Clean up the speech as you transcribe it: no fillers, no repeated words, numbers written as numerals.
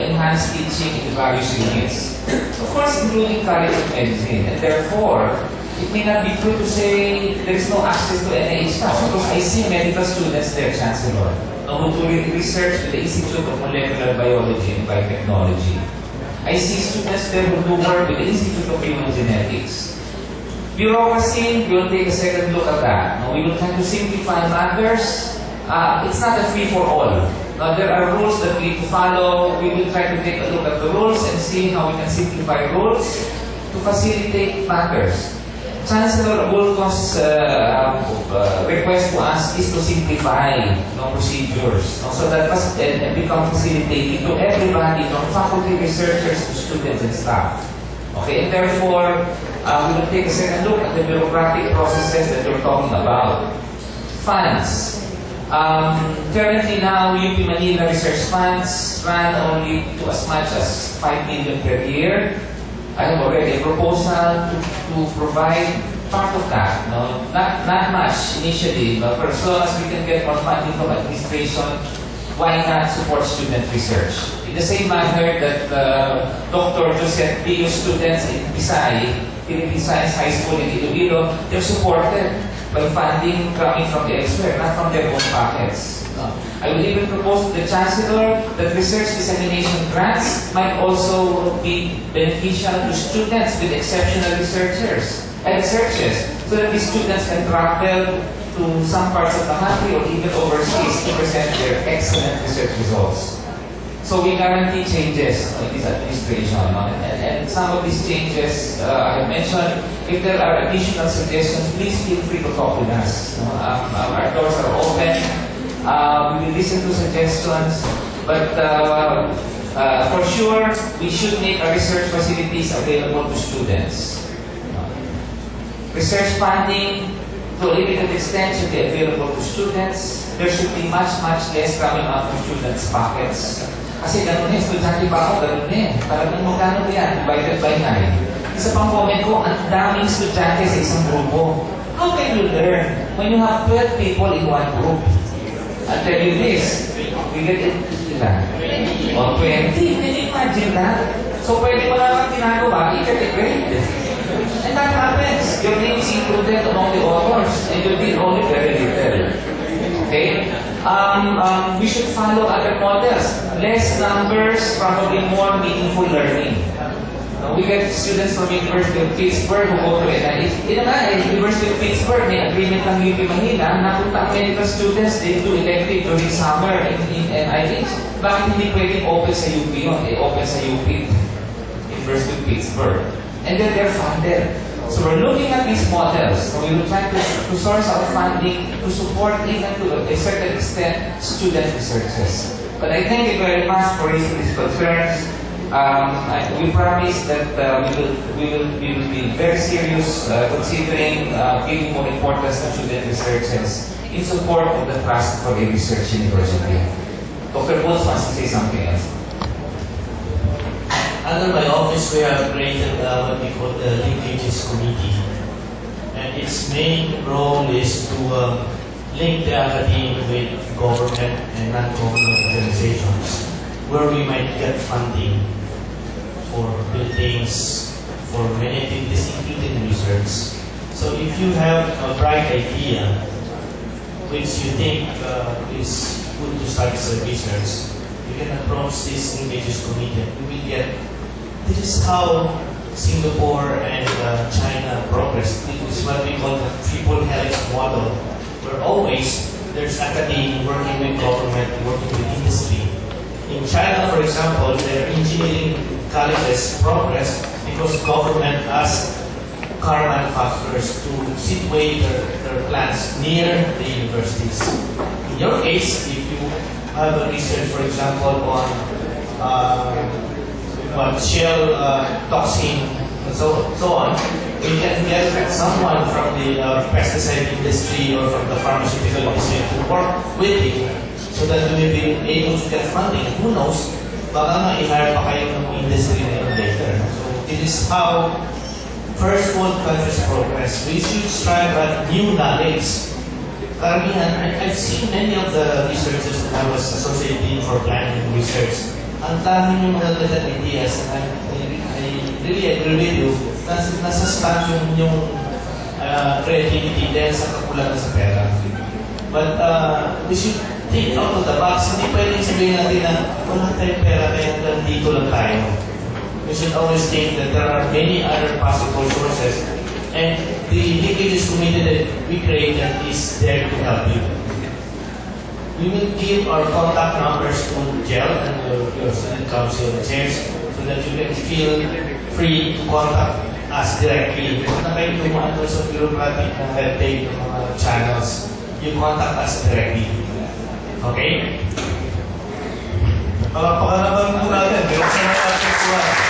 enhance teaching in various units. Of course, including College of Medicine. And therefore, it may not be true to say there is no access to NIH now, because I see medical students there, Chancellor, who do research with the Institute of Molecular Biology and Biotechnology. I see students there who do work with the Institute of Human Genetics. Bureaucracy, we will take a second look at that. We will try to simplify matters. It's not a free-for-all. There are rules that we need to follow. We will try to take a look at the rules and see how we can simplify rules to facilitate matters. Chancellor Abulco's request to us is to simplify procedures, so that and become facilitating to everybody, from faculty, researchers, to students and staff. Okay, and therefore, we will take a second look at the bureaucratic processes that you're talking about. Funds. Currently now, UP Manila research funds run only to as much as 5 million per year. I have already a proposal to provide part of that. Not much initially, but for as long as we can get more funding from administration, why not support student research? In the same manner that Dr. Joseph Dio students in Philippine Science High School in Iloilo, they're supported by funding coming from elsewhere, not from their own pockets. I will even propose to the Chancellor that research dissemination grants might also be beneficial to students with exceptional researches, so that these students can travel to some parts of the country or even overseas to present their excellent research results. So we guarantee changes in this administration, and some of these changes I have mentioned. If there are additional suggestions, please feel free to talk with us. Our doors are open. We will listen to suggestions, but for sure, we should make our research facilities available to students. Research funding, to a limited extent, should be available to students. There should be much less coming out of students' pockets. Kasi gano'n estudyante pa ako, gano'n Parang magkano yan, divided by 9. Isa pang comment ko, ang daming estudyante sa isang grupo. How can you learn when you have 12 people in one group? I'll tell you this, we get it ilan? O 20, can you imagine that? So pwede mo lang ginagawa, i-grade. And that happens. Your name is included among the authors, and you did only very little. Okay? We should follow other models. Less numbers, probably more meaningful learning. We get students from University of Pittsburgh who go to NIH. University of Pittsburgh, may agreement ng UP Manila, napunta ang medical students, they do elective during summer in NIH. Bakit hindi pwedeng open sa UP yun? Open sa UP, University of Pittsburgh. And then they're funded. So we're looking at these models. So we will try to source our funding to support, even to a certain extent, student researches. But I thank you very much for raising these concerns. We promise that we will be very serious considering giving more importance to student researches in support of the trust for a research university. Dr. Boots wants to say something else. Under my office, we have created what we call the Linkages Committee. And its main role is to link the academy with government and non-government organizations, where we might get funding for buildings, for many activities, including research. So if you have a bright idea, which you think is good to start as a research, you can approach this Linkages Committee. We will get. This is how Singapore and China progressed. This is what we call the triple helix model, where always there's academia working with government, working with industry. In China, for example, their engineering colleges progress because government asked car manufacturers to situate their plants near the universities. In your case, if you have a research, for example, on shell toxin and so on, we can get someone from the pesticide industry or from the pharmaceutical industry to work with you so that we will be able to get funding. Who knows, baka ma-hire pa kayo ng industry na yun later. So this is how first world countries progress. We should strive at new knowledge. Karamihan, I've seen many of the researchers that I was associating for planning research. ang dami yung mga good ideas, and I really agree with you, nasa stand yung creativity dahil sa kakulangan sa pera. But we should think out of the box. Hindi pwedeng sabihin natin na wala tayong pera kaya nandito lang tayo. We should always think that there are many other possible sources, and the linkages committee that we created is there to help you. We will give our contact numbers to GEL and your student council chairs so that you can feel free to contact us directly. Kung na kayo tumaan sa bureaucratic na red tape ng mga channels, you contact us directly. Okay? Palakpakan naman po natin. Meron sa mga